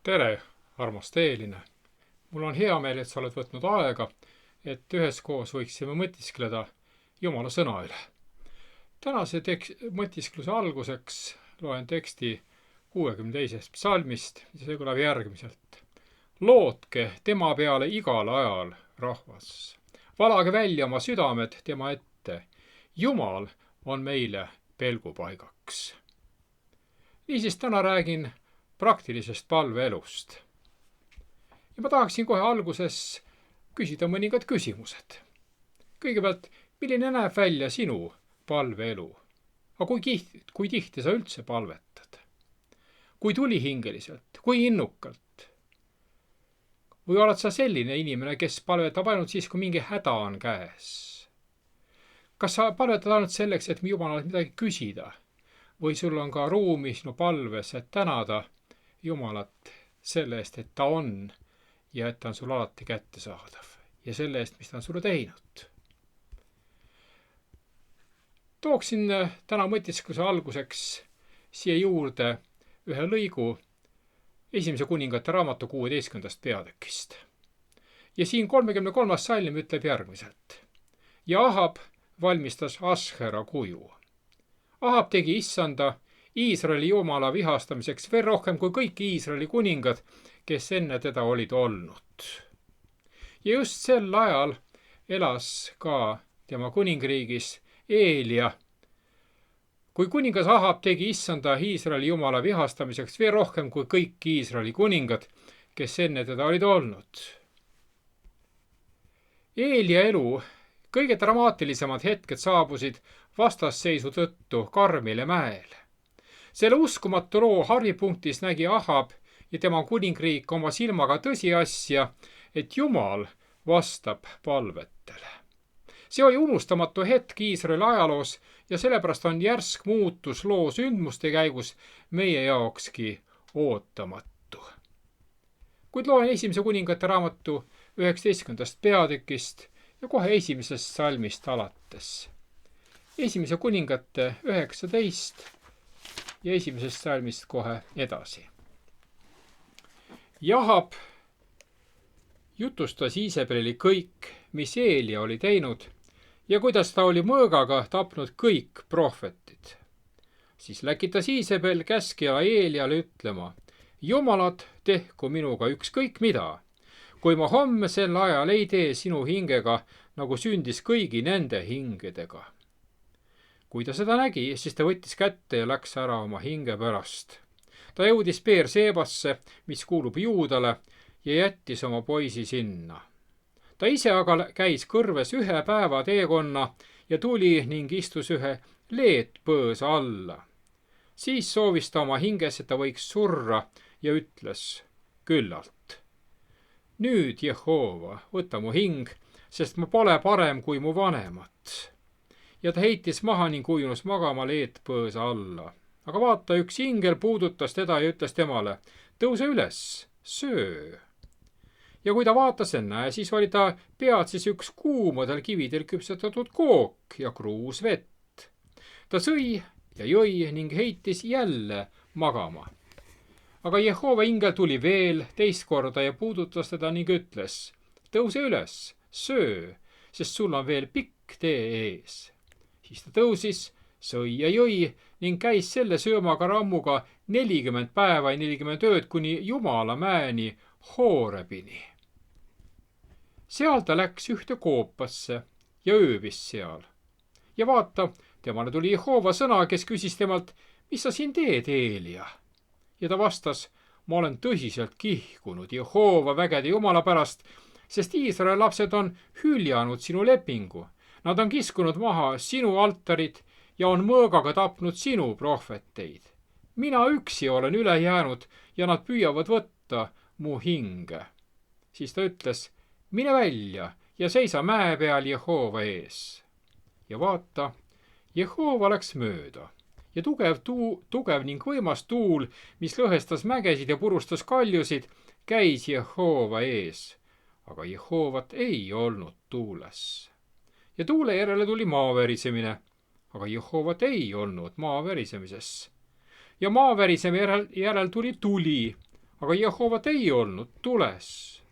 Tere, armas teeline! Mul on hea meel, et sa oled võtnud aega, et üheskoos võiksime mõtiskleda Jumala sõna üle. Tänase mõtiskluse alguseks loen teksti 62. psalmist ja see kõlab järgmiselt. Lootke tema peale igal ajal, rahvas. Valage välja oma südamed tema ette. Jumal on meile pelgupaigaks. Niisiis täna räägin praktilisest palveelust. Ja ma tahaksin kohe alguses küsida mõningad küsimused. Kõigepealt, milline näeb välja sinu palveelu? Aga kui tihti sa üldse palvetad? Kui tulihingeliselt? Kui innukalt? Või oled sa selline inimene, kes palvetab ainult siis, kui mingi häda on käes? Kas sa palvetad ainult selleks, et Jumalalt midagi küsida? Või sul on ka ruumi sinu palves, et tänada Jumalat selle eest, et ta on ja et ta on sul alati kättesaadav ja selle eest, mis ta on sulle teinud. Tooksin täna mõtiskluse alguseks siia juurde ühe lõigu Esimese kuningate raamatu 16. peatükist. Ja siin 33. salm ütleb järgmiselt. Ja Ahab valmistas Ašera kuju. Ahab tegi issanda Iisraeli Jumala vihastamiseks veel rohkem kui kõik Iisraeli kuningad, kes enne teda olid olnud. Ja just sel ajal elas ka tema kuningriigis Eelia. Kui kuningas Ahab tegi issanda Iisraeli Jumala vihastamiseks veel rohkem kui kõik Iisraeli kuningad, kes enne teda olid olnud. Eelia elu kõige dramaatilisemad hetked saabusid vastasseisu tõttu Karmile mäel. Selle uskumatu loo harvipunktis nägi Ahab ja tema kuningriik oma silmaga tõsiasja, et Jumal vastab palvetele. See oli unustamatu hetk Iisraeli ajaloos ja sellepärast on järsk muutus loo sündmuste käigus meie jaokski ootamatu. Kuid loen Esimese kuningate raamatu 19. peatükist ja kohe esimesest salmist alates. Esimese kuningate 19 ja esimesest salmist kohe edasi. Ahab jutustas Iisabelile kõik, mis Eelia oli teinud ja kuidas ta oli mõõgaga tapnud kõik prohvetid. Siis läkitas Iisabel käskija Eeliale ütlema, Jumalad, tehku minuga ükskõik mida, kui ma homme sel ajal ei tee sinu hingega, nagu sündis kõigi nende hingedega. Kui ta seda nägi, siis ta võttis kätte ja läks ära oma hinge pärast. Ta jõudis Beersebasse, mis kuulub Juudale, ja jättis oma poisi sinna. Ta ise aga käis kõrves 1 päeva teekonna ja tuli ning istus ühe leetpõõsa alla. Siis soovis ta oma hinges, et ta võiks surra ja ütles, küllalt. Nüüd, Jehova, võta mu hing, sest ma pole parem kui mu vanemad. Ja ta heitis maha ning ujunus magama leetpõõsa alla. Aga vaata, üks ingel puudutas teda ja ütles temale, tõuse üles, söö. Ja kui ta vaatas ennäe, siis oli ta peatsis üks kuumadel kividel küpsetatud kook ja kruus vett. Ta sõi ja jõi ning heitis jälle magama. Aga Jehova ingel tuli veel teist korda ja puudutas teda ning ütles, tõuse üles, söö, sest sul on veel pikk tee ees. Siis ta tõusis, sõi ja jõi ning käis selle söömaga rammuga 40 päeva ja 40 ööd kuni Jumala mäeni Hoorebini. Seal ta läks ühte koopasse ja ööbis seal. Ja vaata, temale tuli Jehova sõna, kes küsis temalt, mis sa siin teed, Eelia? Ja ta vastas, ma olen tõsiselt kihkunud Jehova vägede Jumala pärast, sest Iisraeli lapsed on hüljanud sinu lepingu. Nad on kiskunud maha sinu altarid ja on mõõgaga tapnud sinu prohveteid. Mina üksi olen üle jäänud ja nad püüavad võtta mu hinge. Siis ta ütles, mine välja ja seisa mäe peal Jehova ees. Ja vaata, Jehova läks mööda ja tugev ning võimas tuul, mis lõhestas mägesid ja purustas kaljusid, käis Jehova ees. Aga Jehovat ei olnud tuules. Ja tuule järele tuli maavärisemine, aga Jehovat ei olnud maavärisemises. Ja maavärisemi järel tuli tuli, aga Jehovat ei olnud tules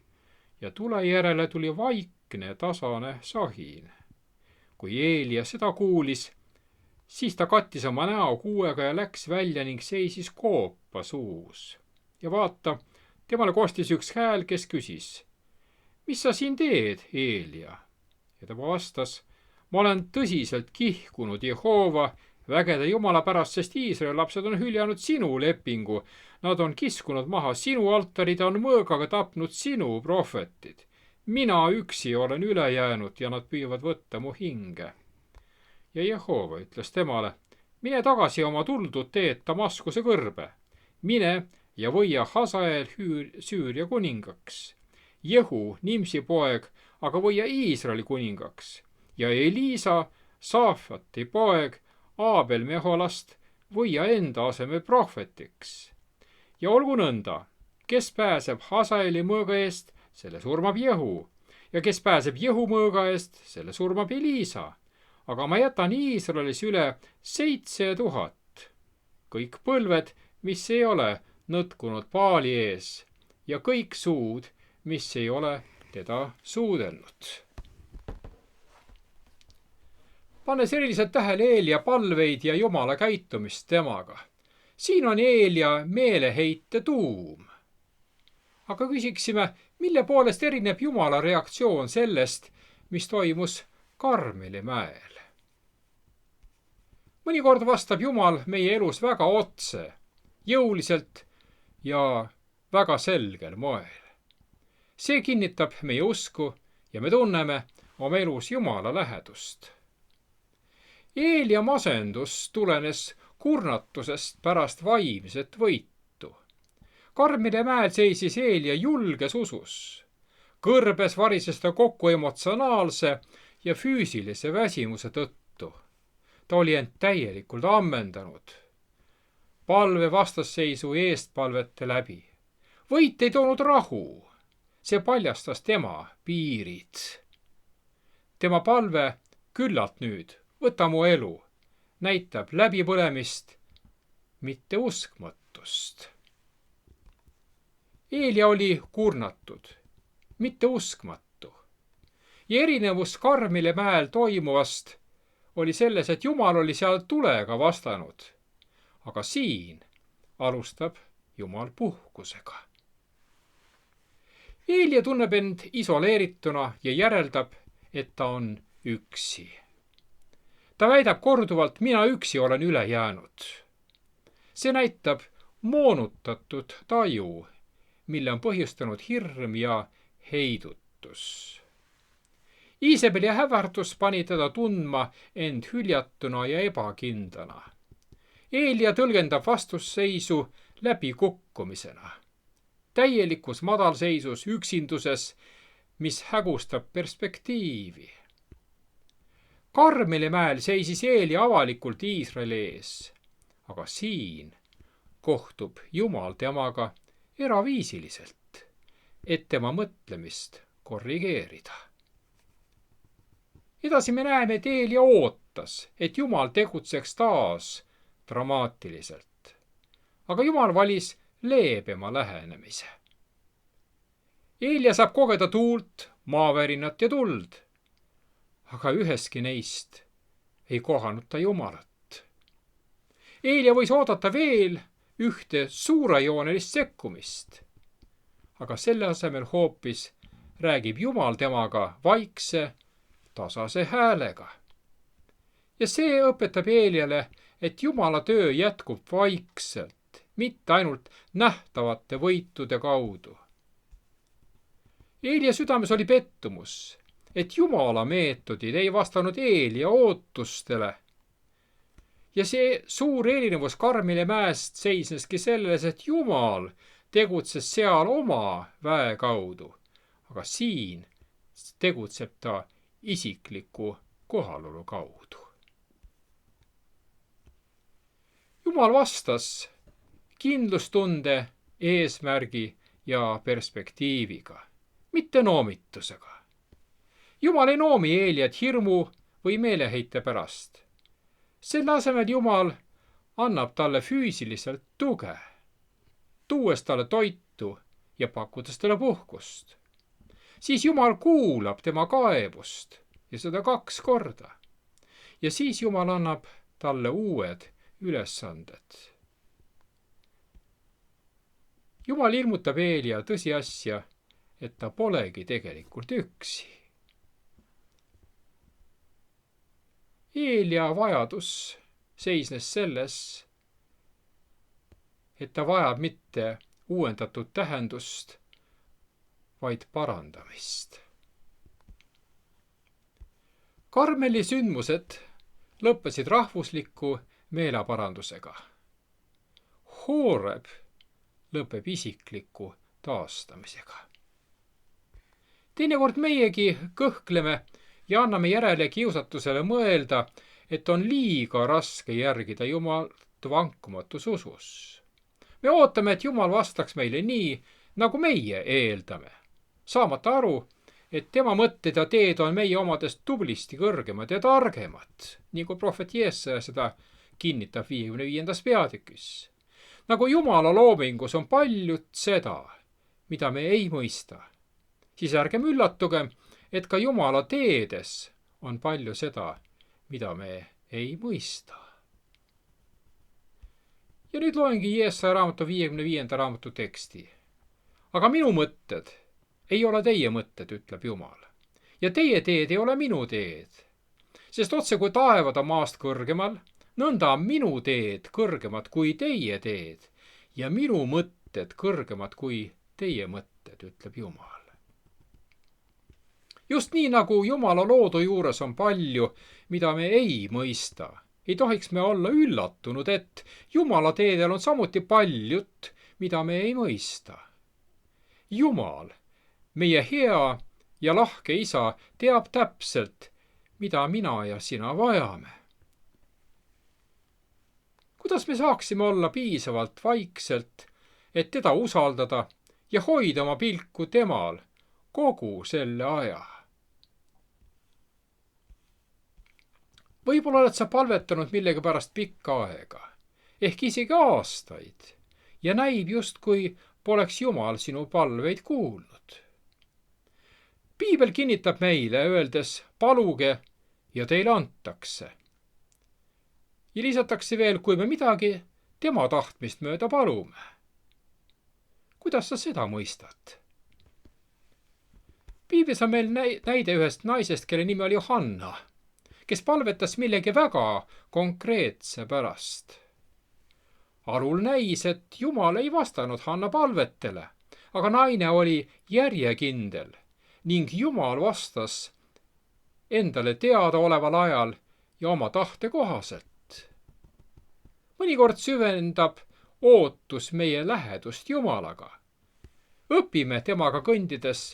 ja tule järele tuli vaikne tasane sahin. Kui Eelia seda kuulis, siis ta kattis oma näo kuuega ja läks välja ning seisis koopa suus. Ja vaata, temale kostis üks hääl, kes küsis: mis sa siin teed, Eelia? Ja ta vastas: ma olen tõsiselt kihkunud Jehova vägede Jumala pärast, sest Iisraeli lapsed on hüljanud sinu lepingu. Nad on kiskunud maha sinu altarid, on mõõgaga tapnud sinu prohvetid. Mina üksi olen üle jäänud ja nad püüavad võtta mu hinge. Ja Jehova ütles temale: mine tagasi oma tuldud teed Damaskuse kõrbe. Mine ja võia Hazael Süüria kuningaks. Jehu, Nimsi poeg, aga võia Iisraeli kuningaks. Ja Elisa, Saafati poeg, Aabel Meholast, võia enda asemel prohvetiks. Ja olgu nõnda, kes pääseb Hazaeli mõõga eest, selle surmab Jehu, ja kes pääseb Jehu mõõga eest, selle surmab Elisa. Aga ma jätan Iisraelis üle 7000, kõik põlved, mis ei ole nõtkunud Baali ees, ja kõik suud, mis ei ole teda suudelnud. Pannes eriliselt tähele Eelia palveid ja Jumala käitumist temaga. Siin on Eelia meeleheite tuum. Aga küsiksime, mille poolest erineb Jumala reaktsioon sellest, mis toimus Karmeli mäel? Mõnikord vastab Jumal meie elus väga otse, jõuliselt ja väga selgel moel. See kinnitab meie usku ja me tunneme oma elus Jumala lähedust. Eelia masendus tulenes kurnatusest pärast vaimset võitu. Karmeli mäel seisis Eelia julges usus. Kõrbes varises ta kokku emotsionaalse ja füüsilise väsimuse tõttu. Ta oli end täielikult ammendanud. Palve vastasseisu eestpalvete läbi. Võit ei toonud rahu. See paljastas tema piirid. Tema palve küllalt nüüd, võta mu elu, näitab läbipõlemist, mitte uskmatust. Eelia oli kurnatud, mitte uskmatu. Ja erinevus Karmeli mäel toimuvast oli selles, et Jumal oli seal tulega vastanud. Aga siin alustab Jumal puhkusega. Eelia tunneb end isoleerituna ja järeldab, et ta on üksi. Ta väidab korduvalt, mina üksi olen üle jäänud. See näitab moonutatud taju, mille on põhjustanud hirm ja heidutus. Iisabeli hävardus pani teda tundma end hüljatuna ja ebakindlana. Eelia tõlgendab vastusseisu läbikukkumisena. Täielikus madalseisus, üksinduses, mis hägustab perspektiivi. Karmeli mäel seisis Eelia avalikult Iisraeli ees, aga siin kohtub Jumal temaga eraviisiliselt, et tema mõtlemist korrigeerida. Edasi me näeme, et Eelia ootas, et Jumal tegutseks taas dramaatiliselt. Aga Jumal valis leebema lähenemise. Eelia saab kogeda tuult, maavärinat ja tuld, aga üheski neist ei kohanud ta Jumalat. Eelia võis oodata veel ühte suurejoonelist sekkumist, aga selle asemel hoopis räägib Jumal temaga vaikse, tasase häälega. Ja see õpetab Eeliale, et Jumala töö jätkub vaikselt, mitte ainult nähtavate võitude kaudu. Eelia südames oli pettumus, et Jumala meetodid ei vastanud Eelia ootustele. Ja see suur erinevus Karmeli mäest seisneski selles, et Jumal tegutses seal oma väe kaudu, aga siin tegutseb ta isikliku kohalolu kaudu. Jumal vastas kindlustunde, eesmärgi ja perspektiiviga, mitte noomitusega. Jumal ei noomi Eeliat hirmu või meeleheite pärast. Selle asemel Jumal annab talle füüsiliselt tuge, tuues talle toitu, võitu ja pakkudes talle puhkust. Siis Jumal kuulab tema kaebust ja seda 2 korda. Ja siis Jumal annab talle uued ülesanded. Jumal ilmutab Eelia tõsiasja, et ta polegi tegelikult üksi. Eelia vajadus seisnes selles, et ta vajab mitte uuendatud tähendust, vaid parandamist. Karmeli sündmused lõppesid rahvusliku meeleparandusega. Horeb lõpeb isikliku taastamisega. Teinekord meiegi kõhkleme ja anname järele kiusatusele mõelda, et on liiga raske järgida Jumalt vankumatus usus. Me ootame, et Jumal vastaks meile nii, nagu meie eeldame, saamata aru, et tema mõtted ja teed on meie omadest tublisti kõrgemad ja targemad, nii kui prohvet Jeesaja seda kinnitab 55. peatükis. Nagu Jumala loomingus on paljut seda, mida me ei mõista, siis ärgem üllatugem, et ka Jumala teedes on palju seda, mida me ei mõista. Ja nüüd loengi Jeesaja raamatu 55. raamatu teksti. Aga minu mõtted ei ole teie mõtted, ütleb Jumal. Ja teie teed ei ole minu teed. Sest otse kui taevad on maast kõrgemal, nõnda on minu teed kõrgemad kui teie teed ja minu mõtted kõrgemad kui teie mõtted, ütleb Jumal. Just nii nagu Jumala loodu juures on palju, mida me ei mõista, ei tohiks me olla üllatunud, et Jumala teedel on samuti paljut, mida me ei mõista. Jumal, meie hea ja lahke isa, teab täpselt, mida mina ja sina vajame. Kuidas me saaksime olla piisavalt vaikselt, et teda usaldada ja hoida oma pilku temal kogu selle aja? Võib-olla oled sa palvetanud millegi pärast pikka aega, ehk isegi aastaid, ja näib justkui poleks Jumal sinu palveid kuulnud. Piibel kinnitab meile, öeldes, paluge ja teile antakse. Ja lisatakse veel, kui me midagi tema tahtmist mööda palume. Kuidas sa seda mõistad? Piiblis on meil näide ühest naisest, kelle nimi oli Hanna, kes palvetas millegi väga konkreetse pärast. Alul näis, et Jumal ei vastanud Hanna palvetele, aga naine oli järjekindel ning Jumal vastas endale teadaoleval ajal ja oma tahte kohaselt. Mõnikord süvendab ootus meie lähedust Jumalaga. Õpime temaga kõndides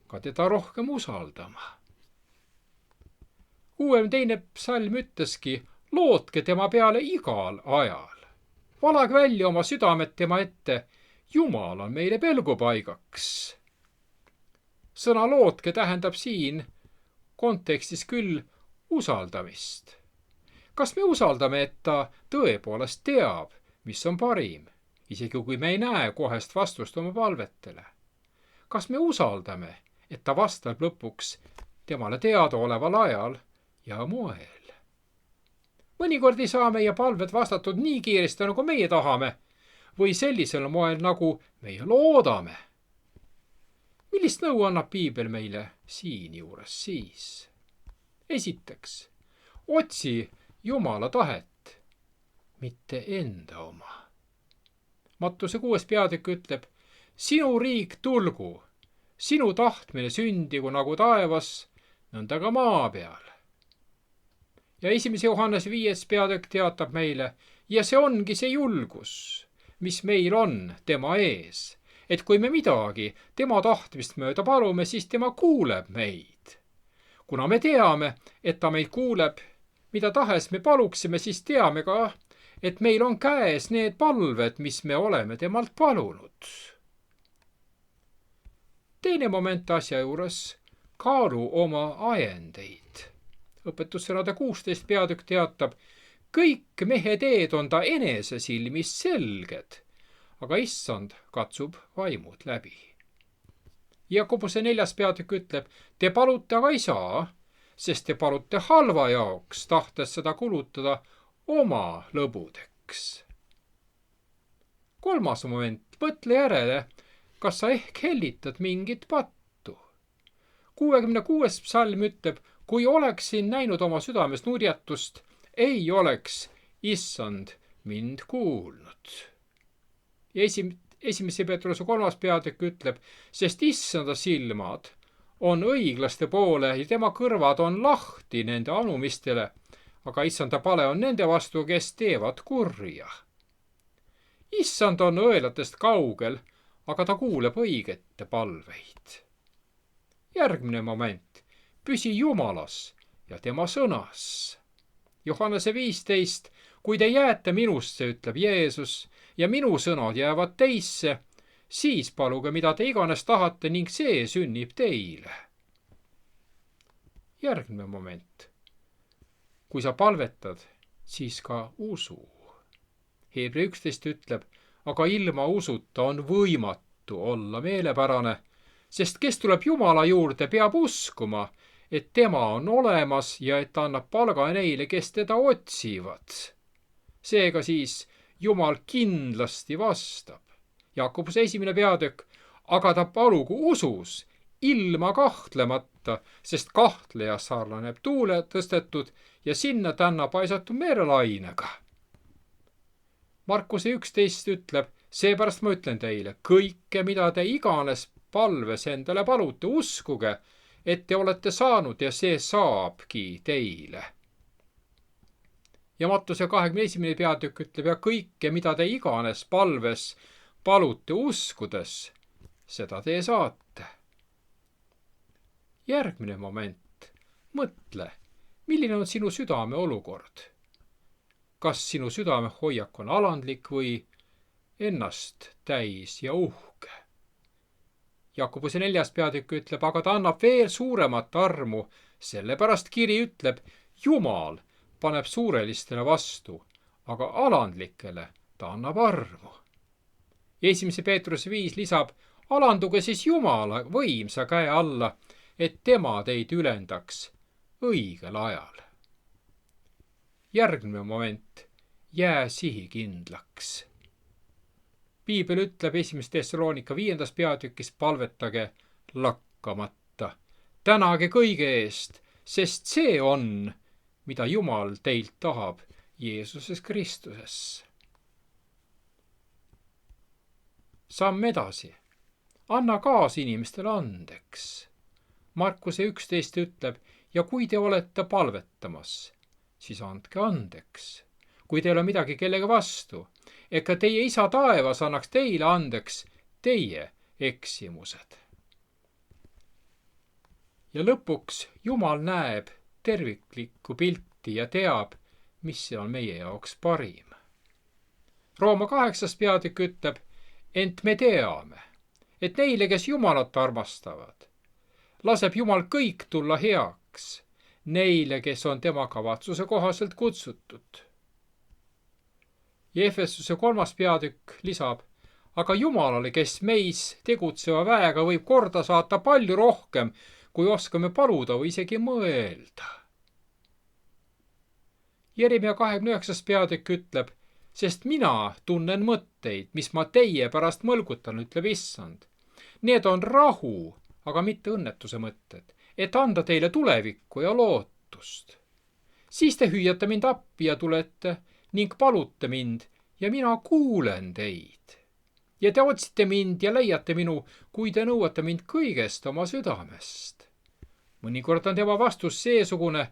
ka teda rohkem usaldama. 62. psalm ütleski, lootke tema peale igal ajal. Valage välja oma südamed tema ette, Jumal on meile pelgupaigaks. Sõna lootke tähendab siin kontekstis küll usaldamist. Kas me usaldame, et ta tõepoolest teab, mis on parim, isegi kui me ei näe kohest vastust oma palvetele? Kas me usaldame, et ta vastab lõpuks temale teadaoleval ajal ja moel? Mõnikord ei saa meie palved vastatud nii kiiresti, nagu meie tahame, või sellisel moel, nagu meie loodame. Millist nõu annab Piibel meile siin juures siis? Esiteks, otsi Jumala tahet, mitte enda oma. Mattuse 6. peatükk ütleb, sinu riik tulgu, sinu tahtmine sündigu nagu taevas, nõnda ka maa peal. Ja 1. Johannese 5. peatükk teatab meile, ja see ongi see julgus, mis meil on tema ees, et kui me midagi tema tahtmist mööda palume, siis tema kuuleb meid. Kuna me teame, et ta meid kuuleb, mida tahes me paluksime, siis teame ka, et meil on käes need palved, mis me oleme temalt palunud. Teine moment asja juures, kaalu oma ajendeid. Õpetussõnade 16. peatükk teatab, kõik mehe teed on ta enese silmis selged, aga issand katsub vaimud läbi. Jakobuse 4. peatükk ütleb, te palute aga ei saa, sest te palute halva jaoks, tahtes seda kulutada oma lõbudeks. 3. moment, mõtle järele, kas sa ehk hellitad mingit pattu. 66. psalm ütleb, kui oleksin näinud oma südames nurjatust, ei oleks issand mind kuulnud. Ja 1. Peetruse 3. peatükk ütleb, sest issanda silmad on õiglaste poole ja tema kõrvad on lahti nende anumistele, aga issanda pale on nende vastu, kes teevad kurja. Issand on õelatest kaugel, aga ta kuuleb õigete palveid. Järgmine moment, püsi Jumalas ja tema sõnas. Johannese 15, kui te jääte minusse, ütleb Jeesus, ja minu sõnad jäävad teisse, siis paluge, mida te iganes tahate ning see sünnib teile. Järgmine moment. Kui sa palvetad, siis ka usu. Hebra 11 ütleb, aga ilma usuta on võimatu olla meelepärane, sest kes tuleb Jumala juurde, peab uskuma, et tema on olemas ja et ta annab palga neile, kes teda otsivad. Seega siis Jumal kindlasti vastab. Jakobuse 1. peatükk, aga ta palugu usus, ilma kahtlemata, sest kahtleja sarnaneb tuule tõstetud ja sinna tänna paisatud merelainega. Markuse 11 ütleb, seepärast ma ütlen teile, kõike, mida te iganes palves endale palute, uskuge, et te olete saanud ja see saabki teile. Ja Mattuse 21. peatükk ütleb, ja kõike, mida te iganes palves palute uskudes, seda te saate. Järgmine moment. Mõtle, milline on sinu südame olukord? Kas sinu südame hoiak on alandlik või ennast täis ja uhke? Jakobuse 4. peatükk ütleb, aga ta annab veel suuremat armu, sellepärast kiri ütleb, Jumal paneb suurelistele vastu, aga alandlikele ta annab armu. 1. Peetruse 5 lisab, alanduge siis Jumala võimsa käe alla, et tema teid ülendaks õigel ajal. Järgmine moment, jää sihikindlaks. Piibel ütleb 1. Thessalonika 5. peatükis, palvetage lakkamata. Tänage kõige eest, sest see on, mida Jumal teilt tahab Jeesuses Kristuses. Samm edasi. Anna kaasinimestele andeks. Markuse 11 ütleb, ja kui te olete palvetamas, siis andke andeks. Kui teil on midagi kellega vastu, ega teie isa taevas annaks teile andeks teie eksimused. Ja lõpuks Jumal näeb terviklikku pilti ja teab, mis on meie jaoks parim. Rooma 8. peatükk ütleb, ent me teame, et neile, kes Jumalat armastavad, laseb Jumal kõik tulla heaks, neile, kes on tema kavatsuse kohaselt kutsutud. Ja Efesuse 3. peatükk lisab, aga Jumalale, kes meis tegutseva väega võib korda saata palju rohkem, kui oskame paluda või isegi mõelda. Jeremia 29. peatükk ütleb, sest mina tunnen mõtteid, mis ma teie pärast mõlgutan, ütleb issand. Need on rahu, aga mitte õnnetuse mõtted, et anda teile tulevikku ja lootust. Siis te hüüate mind appi ja tulete ning palute mind ja mina kuulen teid. Ja te otsite mind ja leiate minu, kui te nõuate mind kõigest oma südamest. Mõnikord on tema vastus seesugune,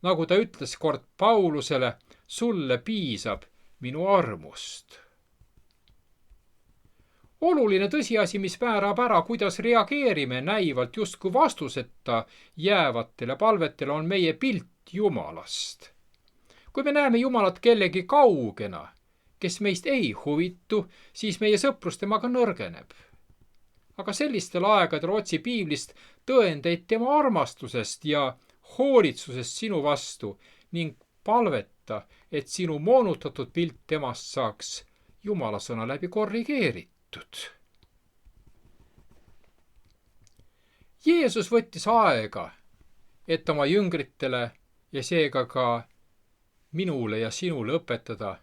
nagu ta ütles kord Paulusele, sulle piisab minu armust. Oluline tõsiasi, mis määrab ära, kuidas reageerime näivalt justkui vastuseta jäävatele palvetele, on meie pilt Jumalast. Kui me näeme Jumalat kellegi kaugena, kes meist ei huvitu, siis meie sõprus temaga nõrgeneb. Aga sellistel aegadel otsi piiblist tõendeid tema armastusest ja hoolitsusest sinu vastu ning palveta, et sinu moonutatud pilt temast saaks Jumala sõna läbi korrigeeritud. Jeesus võttis aega, et oma jüngritele ja seega ka minule ja sinule õpetada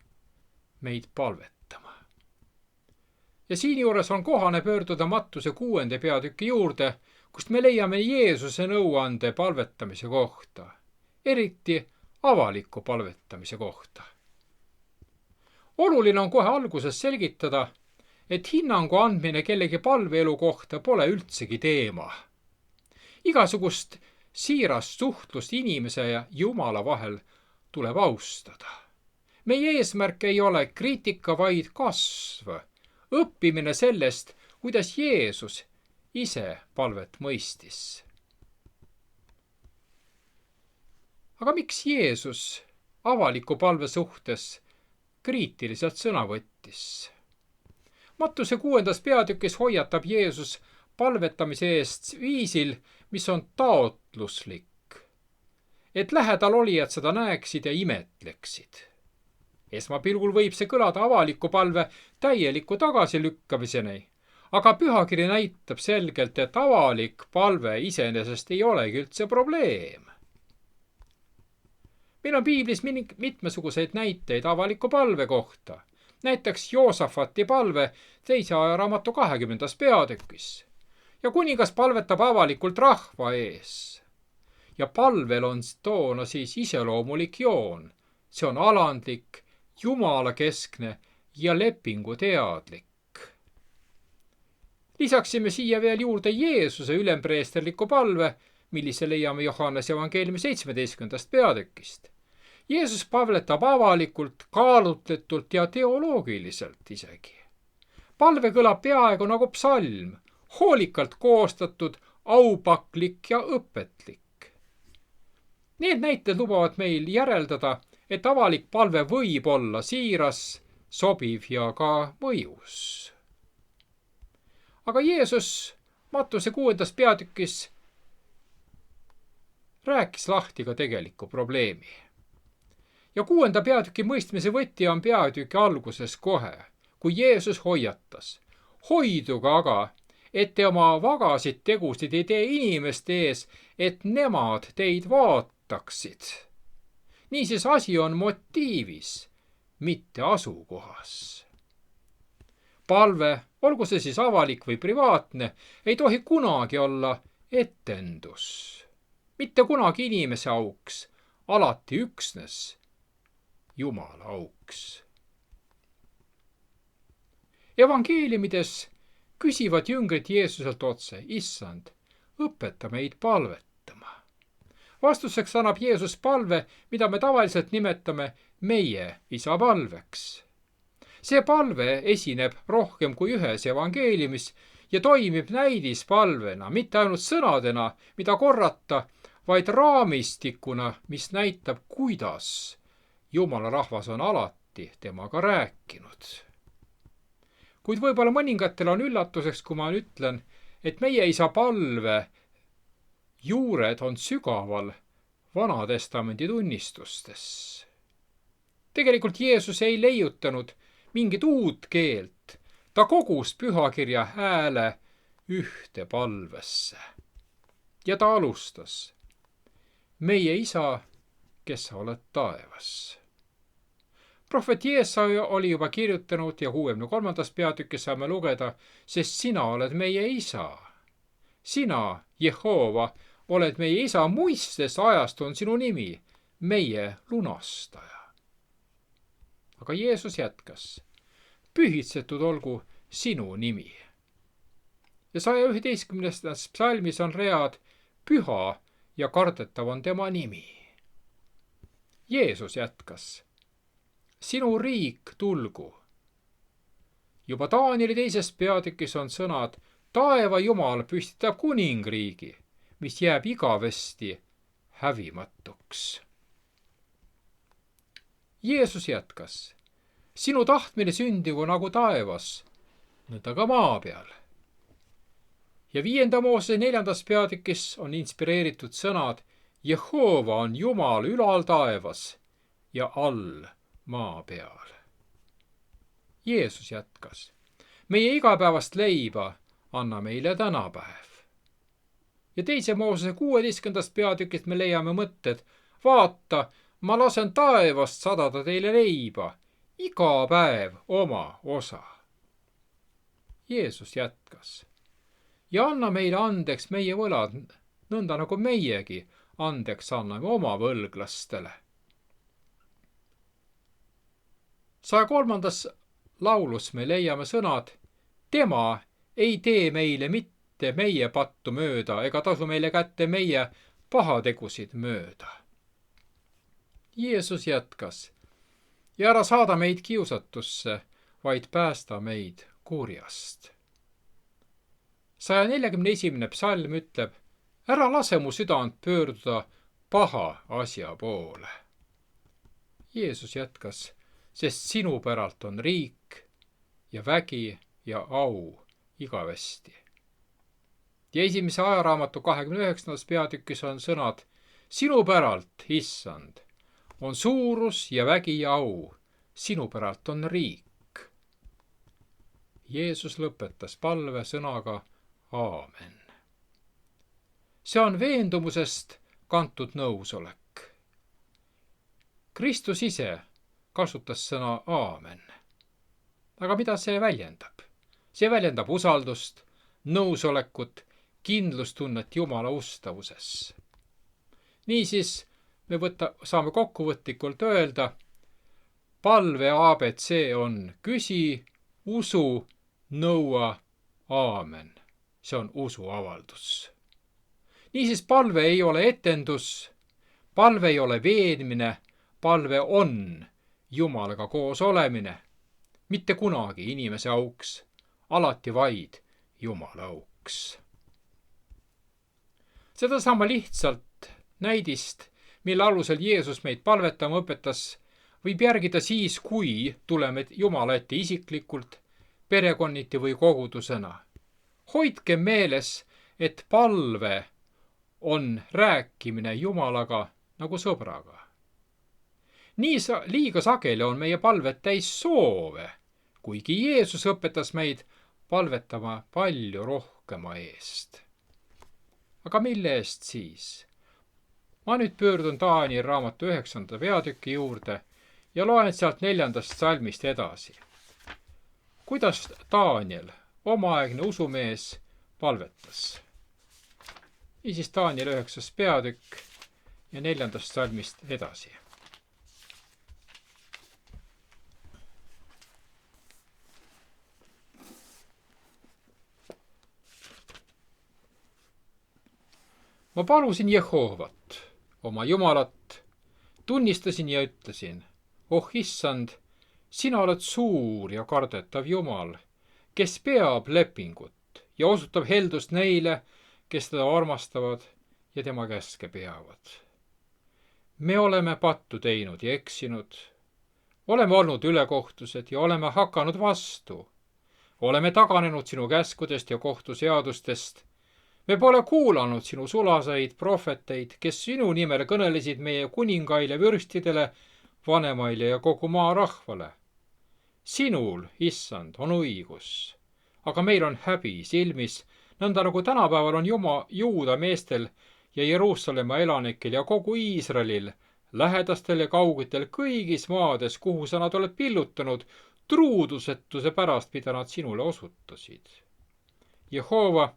meid palvetama. Ja siinjuures on kohane pöörduda Mattuse 6. peatüki juurde, kust me leiame Jeesuse nõuande palvetamise kohta, eriti avaliku palvetamise kohta. Oluline on kohe alguses selgitada, et hinnangu andmine kellegi palveelu kohta pole üldsegi teema. Igasugust siirast suhtlust inimese ja Jumala vahel tuleb austada. Meie eesmärk ei ole kriitika, vaid kasv, õppimine sellest, kuidas Jeesus ise palvet mõistis. Aga miks Jeesus avaliku palve suhtes kriitiliselt sõna võttis? Mattuse 6. peatükis hoiatab Jeesus palvetamise eest viisil, mis on taotluslik, et lähedal olijad seda näeksid ja imetleksid. Esmapilgul võib see kõlada avaliku palve täieliku tagasilükkamiseni, aga pühakiri näitab selgelt, et avalik palve iseenesest ei olegi üldse probleem. Meil on piiblis mitmesuguseid näiteid avaliku palve kohta. Näiteks Joosafati palve 2. ajaraamatu 20. peatükis. Ja kuningas palvetab avalikult rahva ees. Ja palvel on toona siis iseloomulik joon. See on alandlik, jumalakeskne ja lepinguteadlik. Lisaksime siia veel juurde Jeesuse ülempreesterliku palve, millise leiame Johannese evangeeliumi 17. peatükist. Jeesus palvetab avalikult, kaalutletult ja teoloogiliselt isegi. Palve kõlab peaaegu nagu psalm, hoolikalt koostatud, aupaklik ja õpetlik. Need näited lubavad meil järeldada, et avalik palve võib olla siiras, sobiv ja ka mõjus. Aga Jeesus Mattuse 6. peatükis rääkis lahti ka tegeliku probleemi. Ja 6. peatüki mõistmise võti on peatüki alguses kohe, kui Jeesus hoiatas. Hoiduge aga, et te oma vagasid tegusid ei tee inimeste ees, et nemad teid vaataksid. Niisiis asi on motiivis, mitte asukohas. Palve, olgu see siis avalik või privaatne, ei tohi kunagi olla etendus. Mitte kunagi inimese auks, alati üksnes Jumala auks. Evangeeliumides küsivad jüngrid Jeesuselt otse, Issand, õpeta meid palvetama. Vastuseks annab Jeesus palve, mida me tavaliselt nimetame meie Isa palveks. See palve esineb rohkem kui ühes evangeeliumis ja toimib näidispalvena, mitte ainult sõnadena, mida korrata, vaid raamistikuna, mis näitab, kuidas Jumala rahvas on alati temaga rääkinud. Kuid võib-olla mõningatel on üllatuseks, kui ma ütlen, et meie Isa palve juured on sügaval Vanatestamendi tunnistustes. Tegelikult Jeesus ei leiutanud mingit uut keelt. Ta kogus pühakirja hääle ühte palvesse. Ja ta alustas. Meie Isa, kes sa oled taevas. Prohvet Jeesaja oli juba kirjutanud ja 63. peatükis saame lugeda, sest sina oled meie Isa. Sina, Jehova, oled meie Isa, muistes ajast on sinu nimi, meie lunastaja. Aga Jeesus jätkas. Pühitsetud olgu sinu nimi. Ja 111. psalmis on read, püha ja kardetav on tema nimi. Jeesus jätkas. Sinu riik tulgu. Juba Taanieli 2. peatükis on sõnad, taeva Jumal püstitab kuningriigi, mis jääb igavesti hävimatuks. Jeesus jätkas. Sinu tahtmine sündigu nagu taevas, nõnda ka maa peal. Ja 5. Moosese 4. peatükis on inspireeritud sõnad, Jehova on Jumal ülal taevas ja all maa peal. Jeesus jätkas: meie igapäevast leiba anna meile tänapäev. Ja 2. Moosese 16. peatükist me leiame mõtted: vaata, ma lasen taevast sadada teile leiba, iga päev oma osa. Jeesus jätkas: ja anna meile andeks meie võlad, nõnda nagu meiegi andeks anname oma võlglastele. 103. laulus me leiame sõnad: tema ei tee meile mitte meie pattu mööda ega tasu meile kätte meie pahategusid mööda. Jeesus jätkas: ja ära saada meid kiusatusse, vaid päästa meid kurjast. 141. psalm ütleb: ära lase mu südant pöörduda paha asja poole. Jeesus jätkas: sest sinu päralt on riik ja vägi ja au igavesti. Ja 1. ajaraamatu 29. peatükis on sõnad: sinu päralt, issand, on suurus ja vägi ja au, sinu päralt on riik. Jeesus lõpetas palve sõnaga aamen. See on veendumusest kantud nõusolek. Kristus ise kasutas sõna aamen. Aga mida see väljendab? See väljendab usaldust, nõusolekut, kindlustunnet Jumala ustavuses. Niisiis me saame kokkuvõtlikult öelda: palve ABC on küsi, usu, nõua, aamen. See on usuavaldus. Niisiis palve ei ole etendus, palve ei ole veenmine, palve on Jumalaga koos olemine. Mitte kunagi inimese auks, alati vaid Jumala auks. Sedasama lihtsalt näidist, mille alusel Jeesus meid palvetama õpetas, võib järgida siis, kui tuleme Jumala ette isiklikult, perekonniti või kogudusena. Hoidke meeles, et palve on rääkimine Jumalaga nagu sõbraga. Nii liiga sageli on meie palved täis soove, kuigi Jeesus õpetas meid palvetama palju rohkema eest. Aga mille eest siis? Ma nüüd pöördun Taanieli raamatu 9. peatüki juurde ja loen sealt 4. salmist edasi. Kuidas Taaniel, omaaegne usumees, palvetas? Niisiis Taanieli 9. peatükk ja 4. salmist edasi. Ma palusin Jehoovat, oma Jumalat, tunnistasin ja ütlesin: oh issand, sina oled suur ja kardetav Jumal, kes peab lepingut ja osutab heldust neile, kes teda armastavad ja tema käske peavad. Me oleme pattu teinud ja eksinud, oleme olnud ülekohtused ja oleme hakanud vastu, oleme taganenud sinu käskudest ja kohtuseadustest. Me pole kuulanud sinu sulaseid prohveteid, kes sinu nimel kõnelesid meie kuningaile, vürstidele, vanemaile ja kogu maa rahvale. Sinul, issand, on õigus, aga meil on häbi silmis, nõnda nagu tänapäeval on Juuda meestel ja Jeruusalemma elanikel ja kogu Iisraelil, lähedastel ja kaugetel kõigis maades, kuhu sa nad oled pillutanud, truudusetuse pärast, mida nad sinule osutasid. Jehova,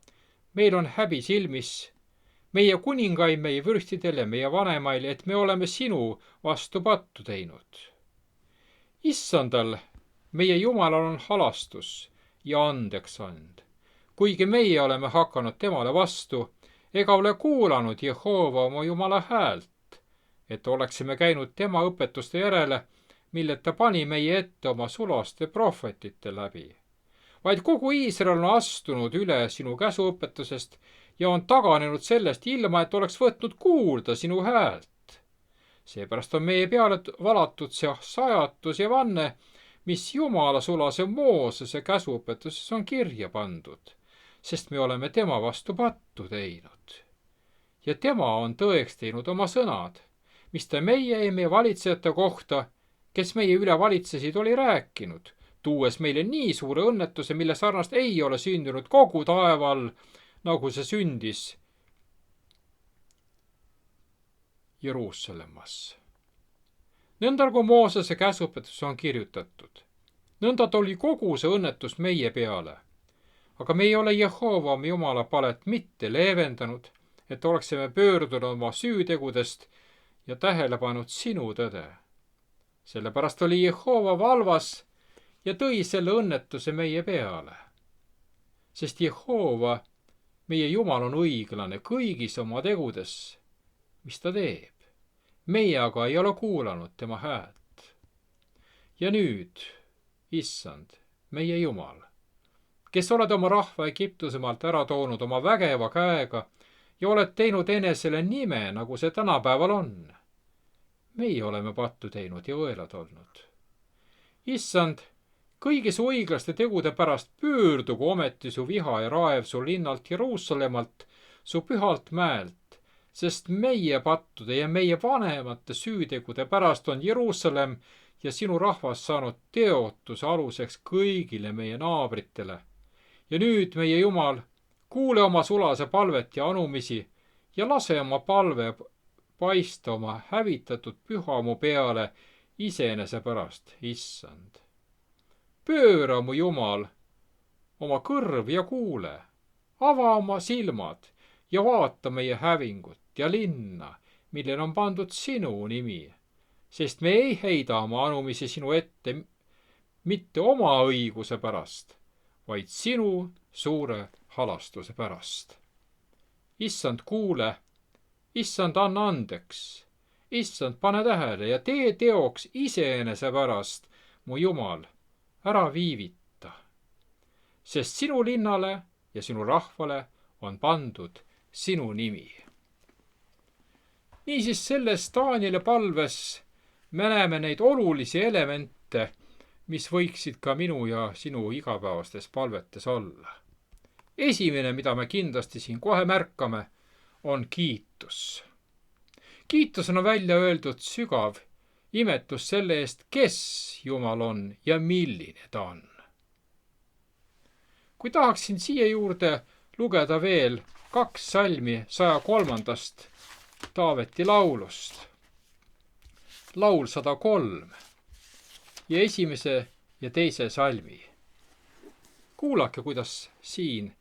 meil on häbi silmis, meie kuningail, meie vürstidel ja meie vanemail, et me oleme sinu vastu pattu teinud. Issandal, meie Jumalal on halastus ja andeksand, kuigi meie oleme hakanud temale vastu ega ole kuulanud Jehova oma Jumala häält, et oleksime käinud tema õpetuste järele, mille ta pani meie ette oma sulaste prohvetite läbi. Vaid kogu Iisrael on astunud üle sinu käsuõpetusest ja on taganenud sellest ilma, et oleks võtnud kuulda sinu häält. Seepärast on meie peale valatud see sajatus ja vanne, mis Jumala sulase Moosese käsuõpetuses on kirja pandud, sest me oleme tema vastu pattu teinud. Ja tema on tõeks teinud oma sõnad, mis ta meie ja meie valitsejate kohta, kes meie üle valitsesid, oli rääkinud, tuues meile nii suure õnnetuse, mille sarnast ei ole sündinud kogu taeval, nagu see sündis Jeruusalemmas. Nõnda nagu Moosese käsupetus on kirjutatud. Nõnda tuli kogu see õnnetus meie peale. Aga me ei ole Jehova oma Jumala palet mitte leevendanud, et oleksime pöördunud oma süütegudest ja tähele pannud sinu tõde. Sellepärast oli Jehova valvas ja tõi selle õnnetuse meie peale. Sest Jehova, meie Jumal, on õiglane kõigis oma tegudes, mis ta teeb. Meie aga ei ole kuulanud tema häält. Ja nüüd, Issand, meie Jumal, kes oled oma rahva Egiptusemaalt ära toonud oma vägeva käega ja oled teinud enesele nime, nagu see tänapäeval on. Meie oleme pattu teinud ja õelad olnud. Issand, kõigi su õiglaste tegude pärast pöördugu ometi su viha ja raev su linnalt Jeruusalemmalt, su pühalt mäelt, sest meie pattude ja meie vanemate süütegude pärast on Jeruusalemm ja sinu rahvas saanud teotuse aluseks kõigile meie naabritele. Ja nüüd, meie Jumal, kuule oma sulase palvet ja anumisi ja lase oma palve paista oma hävitatud püha mu peale iseenese pärast, Issand. Pööra, mu Jumal, oma kõrv ja kuule, ava oma silmad ja vaata meie hävingut ja linna, millel on pandud sinu nimi, sest me ei heida oma anumisi sinu ette mitte oma õiguse pärast, vaid sinu suure halastuse pärast. Issand, kuule, Issand, anna andeks, Issand, pane tähele ja tee teoks iseenese pärast, mu Jumal, ära viivita. Sest sinu linnale ja sinu rahvale on pandud sinu nimi. Niisiis selles Danieli palves me näeme neid olulisi elemente, mis võiksid ka minu ja sinu igapäevastes palvetes olla. Esimene, mida me kindlasti siin kohe märkame, on kiitus. Kiitusena välja öeldud sügav imetus selle eest, kes Jumal on ja milline ta on. Kui tahaksin siia juurde lugeda veel 2 salmi 103. Taaveti laulust. Laul 103 ja 1. ja 2. salmi. Kuulake, kuidas siin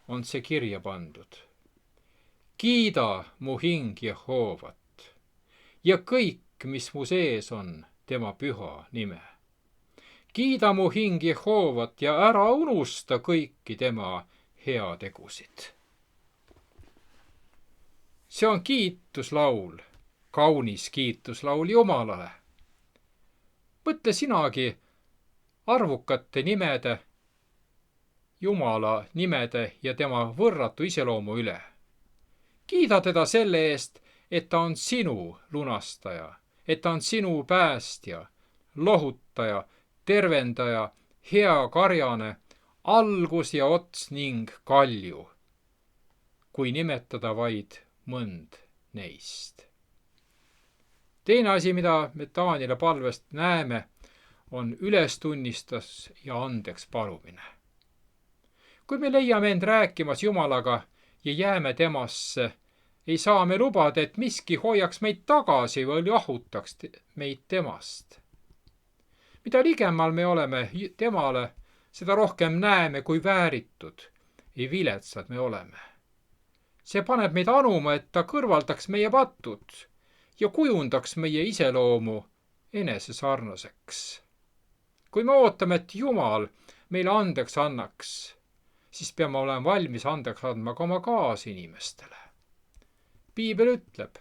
on see kirja pandud. Kiida mu hing Jehovat ja kõik, mis mu sees on, tema püha nime. Kiida mu hing Jehovat ja ära unusta kõiki tema heategusid. See on kiituslaul, kaunis kiituslaul Jumalale. Mõtle sinagi arvukate nimede, Jumala nimede ja tema võrratu iseloomu üle. Kiida teda selle eest, et ta on sinu lunastaja, et ta on sinu päästja, lohutaja, tervendaja, hea karjane, algus ja ots ning kalju, kui nimetada vaid mõnd neist. Teine asi, mida me Danieli palvest näeme, on ülestunnistus ja andeks palumine. Kui me leiame end rääkimas Jumalaga ja jääme temasse, ei saa me lubada, et miski hoiaks meid tagasi või jahutaks meid temast. Mida ligemal me oleme temale, seda rohkem näeme, kui vääritud ja viletsad me oleme. See paneb meid anuma, et ta kõrvaldaks meie patud ja kujundaks meie iseloomu enesesarnaseks. Kui me ootame, et Jumal meile andeks annaks, siis peame olema valmis andeks andma ka oma kaasinimestele. Piibel ütleb,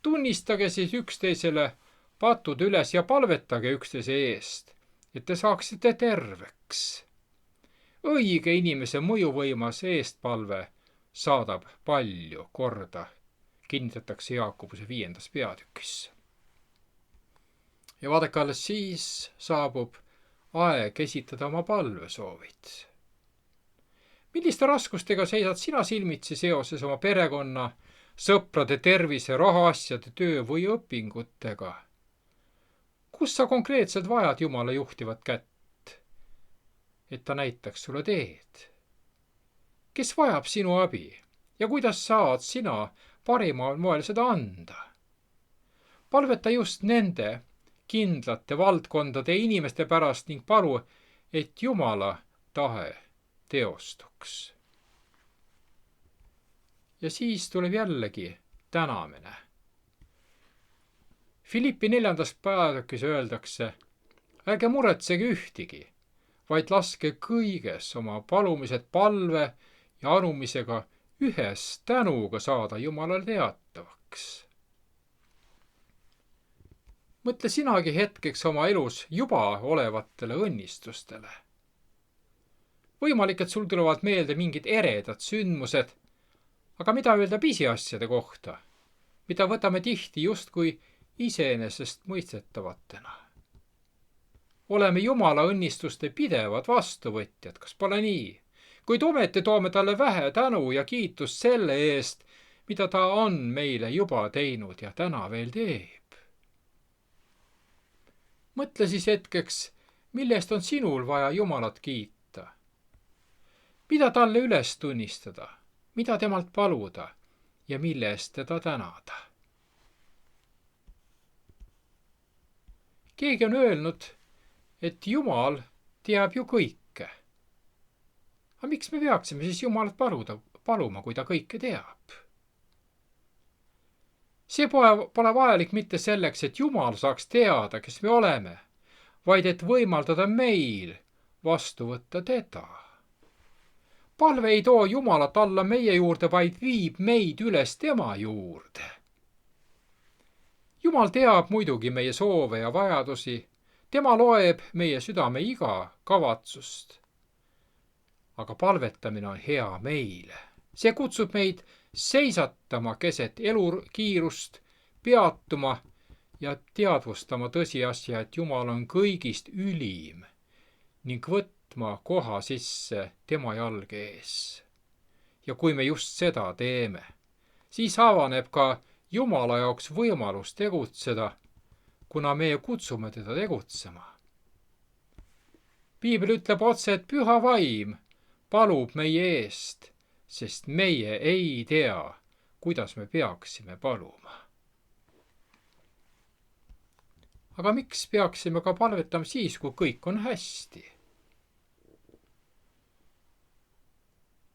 tunnistage siis üksteisele patud üles ja palvetage üksteise eest, et te saaksite terveks. Õige inimese mõjuvõimas eestpalve saadab palju korda, kinnitatakse Jaakobuse 5. peatükis. Ja vaadake, alles siis saabub aeg esitada oma palvesoovid. Milliste raskustega seisad sina silmitsi seoses oma perekonna, sõprade tervise, rahaasjade, töö või õpingutega? Kus sa konkreetselt vajad Jumala juhtivat kätt? et ta näitaks sulle teed. Kes vajab sinu abi ja kuidas saad sina parimal moel seda anda? Palveta just nende kindlate valdkondade ja inimeste pärast ning palu, et Jumala tahe teostuks. Ja siis tuleb jällegi tänamine. Philippi 4. peatükis öeldakse, ärge muretsege ühtigi, vaid laske kõiges oma palumised palve ja anumisega ühes tänuga saada Jumalale teatavaks. Mõtle sinagi hetkeks oma elus juba olevatele õnnistustele. Võimalik, et sul tulevad meelde mingid eredad sündmused, aga mida öelda pisiasjade kohta, mida võtame tihti justkui iseenesest mõistetavatena? Oleme Jumala õnnistuste pidevad vastuvõtjad, kas pole nii? Kuid ometi toome talle vähe tänu ja kiitust selle eest, mida ta on meile juba teinud ja täna veel teeb. Mõtle siis hetkeks, millest on sinul vaja Jumalat kiita. Mida talle üles tunnistada, mida temalt paluda ja mille eest teda tänada. Keegi on öelnud, et Jumal teab ju kõike. Aga miks me peaksime siis Jumalat paluma, kui ta kõike teab? See pole vajalik mitte selleks, et Jumal saaks teada, kes me oleme, vaid et võimaldada meil vastu võtta teda. Palve ei too Jumalat alla meie juurde, vaid viib meid üles tema juurde. Jumal teab muidugi meie soove ja vajadusi, tema loeb meie südame iga kavatsust. Aga palvetamine on hea meile. See kutsub meid seisatama keset elukiirust, peatuma ja teadvustama tõsiasja, et Jumal on kõigist ülim ning võtma koha sisse tema jalge ees. Ja kui me just seda teeme, siis avaneb ka Jumala jaoks võimalus tegutseda, kuna meie kutsume teda tegutsema. Piibel ütleb otse, et Püha Vaim palub meie eest, sest meie ei tea, kuidas me peaksime paluma. Aga miks peaksime ka palvetama siis, kui kõik on hästi?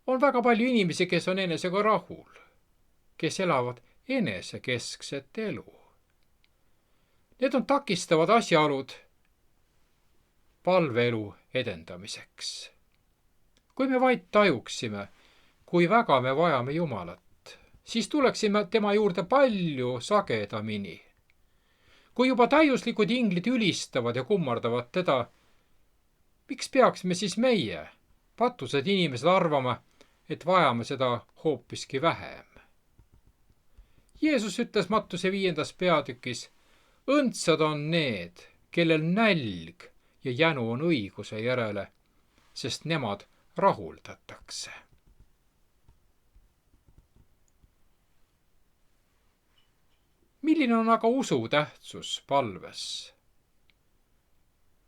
On väga palju inimesi, kes on enesega rahul, kes elavad enesekeskset elu. Need on takistavad asjaolud palveelu edendamiseks. Kui me vaid tajuksime, kui väga me vajame Jumalat, siis tuleksime tema juurde palju sagedamini. Kui juba täiuslikud inglid ülistavad ja kummardavad teda, miks peaksime siis meie, patused inimesed, arvama, et vajame seda hoopiski vähem? Jeesus ütles Mattuse 5. peatükis, õndsad on need, kellel nälg ja jänu on õiguse järele, sest nemad rahuldatakse. Milline on aga usu tähtsus palves?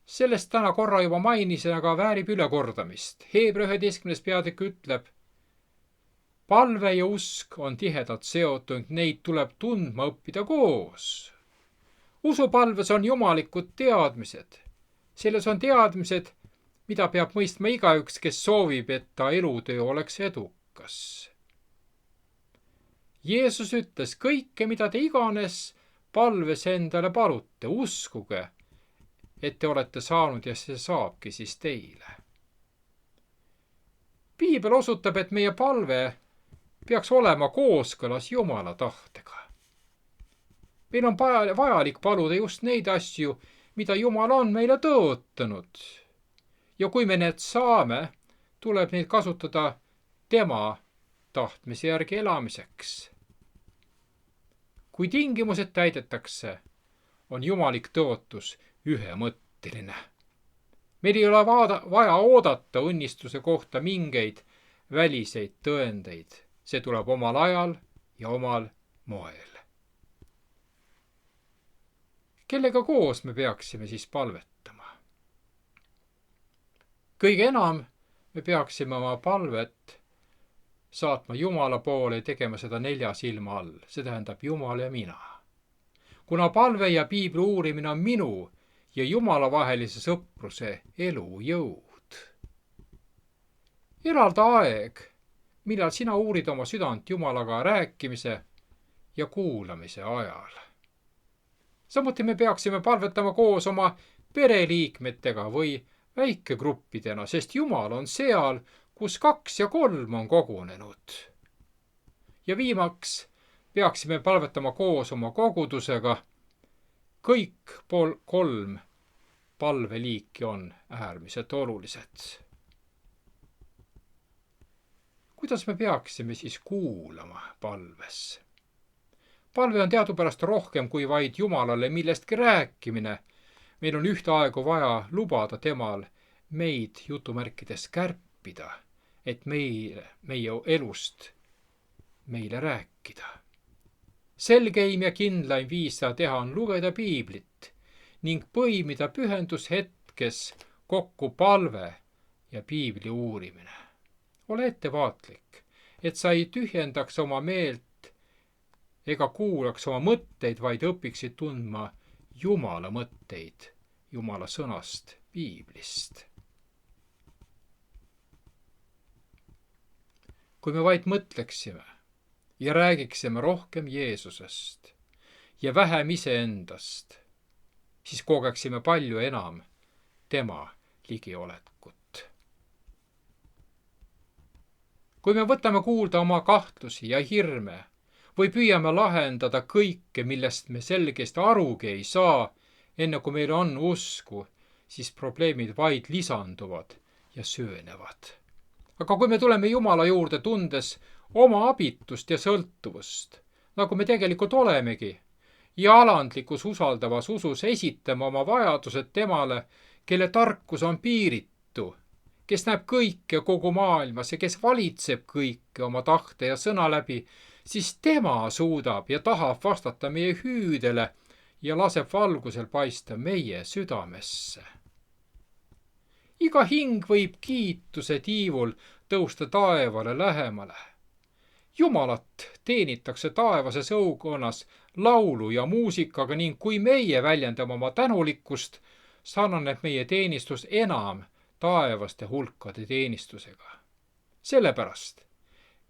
Sellest täna korra juba mainisin, aga väärib ülekordamist. Heebra 11. peatükk ütleb, palve ja usk on tihedalt seotud, neid tuleb tundma õppida koos. Usupalves on jumalikud teadmised. Selles on teadmised, mida peab mõistma igaüks, kes soovib, et ta elutöö oleks edukas. Jeesus ütles, kõike, mida te iganes palves endale palute, uskuge, et te olete saanud ja see saabki siis teile. Piibel osutab, et meie palve peaks olema kooskõlas Jumala tahtega. Meil on vajalik paluda just neid asju, mida Jumal on meile tõotanud. Ja kui me need saame, tuleb neid kasutada tema tahtmise järgi elamiseks. Kui tingimused täidetakse, on jumalik tõotus ühemõtteline. Meil ei ole vaja oodata õnnistuse kohta mingeid väliseid tõendeid. See tuleb omal ajal ja omal moel. Kellega koos me peaksime siis palvetama? kõige enam me peaksime oma palvet saatma Jumala poole ja tegema seda 4 silma all. See tähendab Jumal ja mina. Kuna palve ja piibli uurimine on minu ja Jumala vahelise sõpruse elujõud. Eralda aeg, millal sina uurid oma südant Jumalaga rääkimise ja kuulamise ajal. Samuti me peaksime palvetama koos oma pereliikmetega või väikegruppidena, sest Jumal on seal, kus 2 ja 3 on kogunenud. Ja viimaks peaksime palvetama koos oma kogudusega. Kõik 3 palveliiki on äärmiselt olulised. Kuidas me peaksime siis kuulama palves? Palve on teadupärast rohkem kui vaid Jumalale millestki rääkimine. Meil on ühtaegu vaja lubada temal meid jutumärkides kärpida, et meie elust meile rääkida. Selgeim ja kindlaim viis seda teha on lugeda piiblit ning põimida pühendushetkes kokku palve ja piibli uurimine. Ole ettevaatlik, et sa ei tühjendaks oma meelt ega kuulaks oma mõtteid, vaid õpiksid tundma Jumala mõtteid Jumala sõnast piiblist. Kui me vaid mõtleksime ja räägiksime rohkem Jeesusest ja vähem iseendast, siis kogeksime palju enam tema ligiolekut. Kui me võtame kuulda oma kahtlusi ja hirme või püüame lahendada kõike, millest me selgesti arugi ei saa, enne kui meil on usku, siis probleemid vaid lisanduvad ja söönevad. Aga kui me tuleme Jumala juurde tundes oma abitust ja sõltuvust, nagu me tegelikult olemegi, ja alandlikus usaldavas usus esitame oma vajadused temale, kelle tarkus on piiritu, kes näeb kõike kogu maailmas ja kes valitseb kõike oma tahte ja sõna läbi, siis tema suudab ja tahab vastata meie hüüdele ja laseb valgusel paista meie südamesse. Iga hing võib kiituse tiivul tõusta taevale lähemale. Jumalat teenitakse taevases õukonnas laulu ja muusikaga ning kui meie väljendame oma tänulikkust, sarnaneb meie teenistus enam taevaste hulkade teenistusega. Sellepärast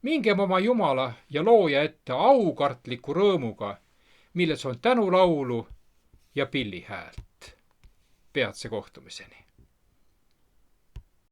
mingem oma Jumala ja looja ette aukartliku rõõmuga, milles on tänulaulu ja pillihäält. Peatse kohtumiseni.